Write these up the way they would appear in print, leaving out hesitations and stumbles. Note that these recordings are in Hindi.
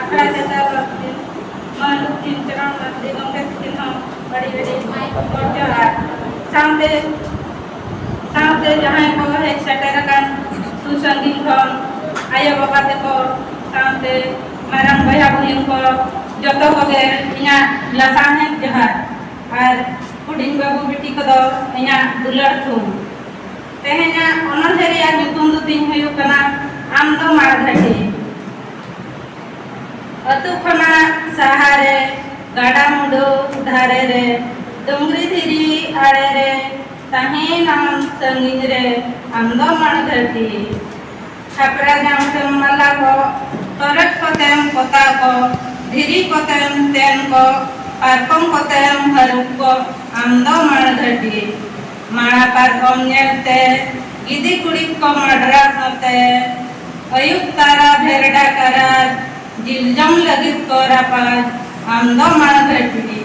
akhra jata bakti malukin cerang nanti ngomong kita badi kerja sampai jangan kau hek seterakan susanding kau ayah bapak teko sampai marang bayar buing kau joto kau inya lasangan jahat ar puding babu biti kau inya dular thum tehnya onon hari yang nyutung tu ting hayuk kena amdo marghati अतु खना सहारे गाड़ा मुडो धारे रे डोंगरी धीरी आड़े रे ताहे नाम संगिन रे आमदो मणघटी छपरा जामते मला को तरक कोतेम कोता को धीरी कोतेम तेन को पारकम कोतेम हरुक को आमदो मणघटी माड़ा पारकम नेलते गिदी कुड़ी को मडरा होते अयुक तारा भेरडा करा जिलजम लगित को रापाज आमदो मणघटी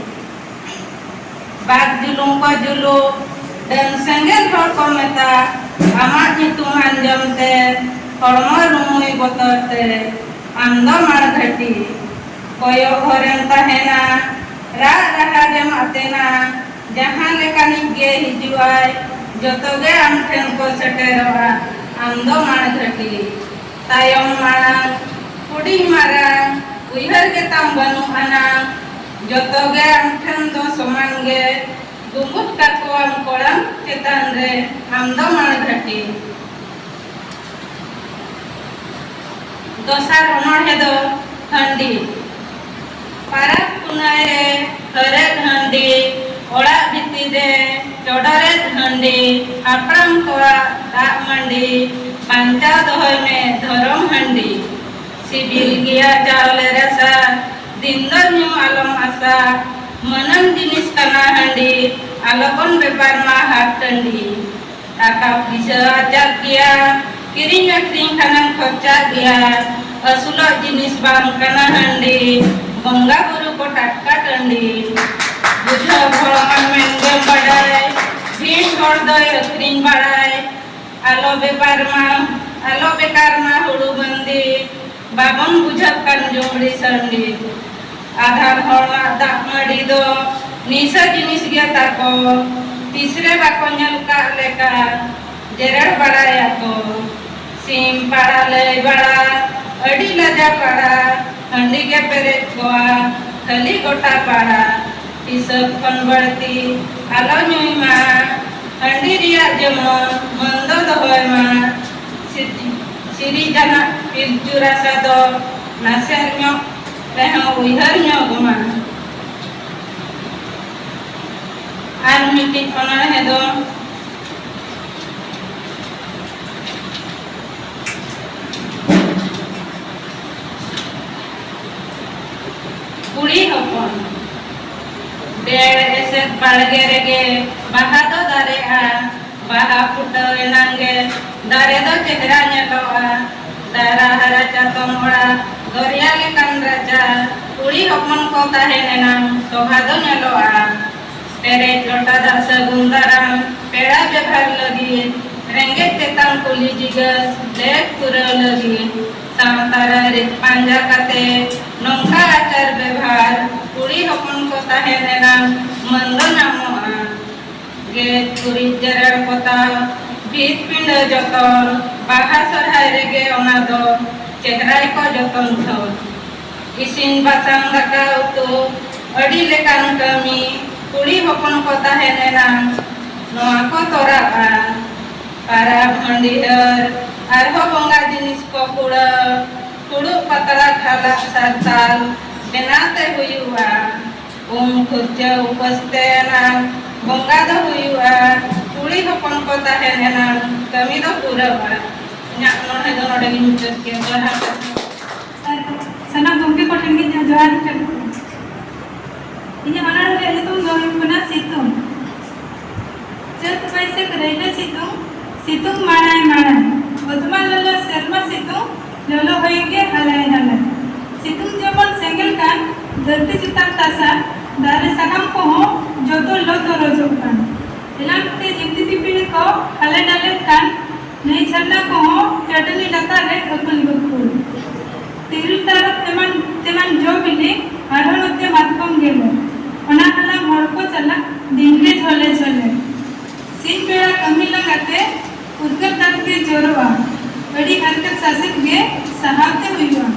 बाग जुलुम को Zulu dan senggel hor ko meta amat nyutung anjam te hormo rumui botor te amdo marghati koyo horeng tahena ra raha jam atena jahan lekani ge hijuai joto ge am then ko seteroa amdo marghati tayong marang puding marang uihar ge tam banu anang joto ge am then do soman ge गुमुट काकोम कोलम चेतन रे आमदो मणघटी दोसार ओनोहे दो हंडी पारा पुनाय रे हरे हंडी ओड़ा भिती रे चोडरे हंडी आपड़म कोआ दाग मंडी पांचा दोहय में धरम हंडी सिबिल गिया चावले रसा दिनदर न्यू आलम आसा मनम जिनिस कना हंडी आलोकन बेपार मा हाथ टंडी टाका पैसा आचार किया किरिंग अखरिंग खानन खर्चा किया असुलो जिनिस बाम कना हंडी बंगा गुरु को टाटका टंडी बुझा भड़मान में गम बड़ाए भीड़ छोड़ दो अखरिंग बड़ाए आलो बेकार मा हुड़ू बंदी बाबन बुझा कन जोड़ी संडी आधार होना दाग मडी दो निशा जिनिस गया ताको तीसरे बाको nyal का लेका जेरड़ बड़ाया को सीम पड़ा ले बड़ा अड़ी लजा पड़ा हंडी के पेरे कोआ खली गोटा पड़ा इसब खन बढ़ती आलो न्यूई मा हंडी रिया जमन मंदो दोहय मा सिरी जना पिलचुरा सा दो नासेर न्यो रहा उइहर न्यो गुमा आर मीटिंग ओना है दो कुड़ी हपन डेढ़ ऐसे बाड़गे रेगे बाहा दो दारे आ बाहा फुटो एनांगे दारे दो चेहरा नेटोआ दारा हरा चातम ओड़ा दरिया के कंद्राजा कुड़ी हपन को ताहे नेनां शोभा दो नेलोआ तेरे लोटा दास गुंदाराम पेड़ा बेभार लगी रेंगे तेतां कुली जिगस लेट पुरा लगी सामतारा रित पांजा काते नोंका आचार बेभार कुड़ी हपन को ताहे नेनां मंदो नामोआ गेट कुड़ी जरड़ कोता भीत पिंड जतन बाहा सरहाय रेगे ओना दो चेहरा को जतन थो इसिन बासांग दाका उतु अड़ी लेकान कमी कुड़ी हपन को ताहे नेनां नोआ को तोराआ पारा भंडीहर आरहो बंगा जिनिस को कुड़ू पतला खाला सारताल बेनाते हुयुआ खुर्चा उपस्ते ना बंगा दो हुयुआ कुड़ी हपन को ताहे नेनां कमी दो पुरावा न्या नोहे दो नोडे गिन मुचत के जोहार सना गंगे को ठंगी जोहार कर इन्हें मनाड़ के तुम गौरी पुना सितुम जत पैसे करेले सितुम माराय बदमा ललो शर्मा सितुम ललो होइगे हलाय हलाय सितुम जबन सेंगल कान धरती चितान तासा दारे सगम को हो जोतो लोतो रोजो कान इलांते जिंदगी पीढ़ी को हले डाले कान नहीं छल्ला को हो चटनी लता रे अकुल गुकुल तिल तरफ एमन बिले आरो नते मातकम गेले ओना हला हड़को चला दिन के झोले झोले सिन बेड़ा कमी लगाते उद्गत दाते जोरवा बड़ी हरकत सासित गे सहावते हुआ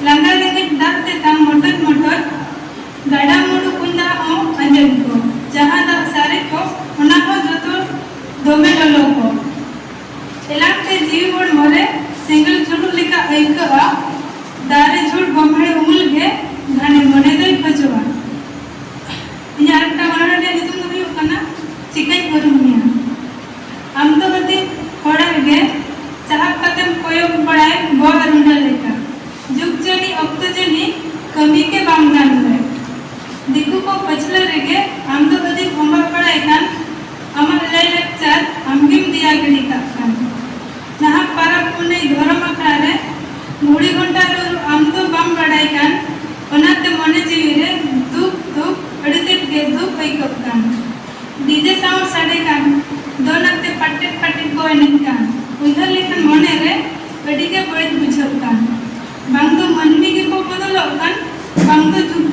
लंगा लेके दाते तम मोटर मोटर गाड़ा मोड़ू कुंदा हो अंजन को जहां दा सारे को ओना हो जतो दोमे लोलो को एलाते जीव मोड़ मोरे सिंगल झुड़ लिका ऐकवा दारे झुड़ गमड़े उमुल गे घाने मोने दई खजवा इया अट्टा वरना दे नितुम दो हुयो कना चिकन करूनिया आम तो बते होड़ा गे चाहब कतम कोयोग बड़ाए बो अरुणा लेका जुग जनी अक्त जनी कमी के बामगान ले दिकु को पछले रेगे आम तो बते भंबा बड़ाए कान अमर लय लेक्चर आमगिम दिया गडी कान नहा पारा पुने धर्म अखड़ा रे मुड़ी घंटा रो आम तो बाम बड़ाए कान ओनाते मने जीवी रे दुख दुख अड़ते गे दुख होई कपकान डीजे साउंड साडे कान दोनते पट्टे पट्टे को एनन कान उधर लेखन मने रे गडी के बड़े बुझब कान बांग तो मनमी के को बदलो कान बांग तो जुग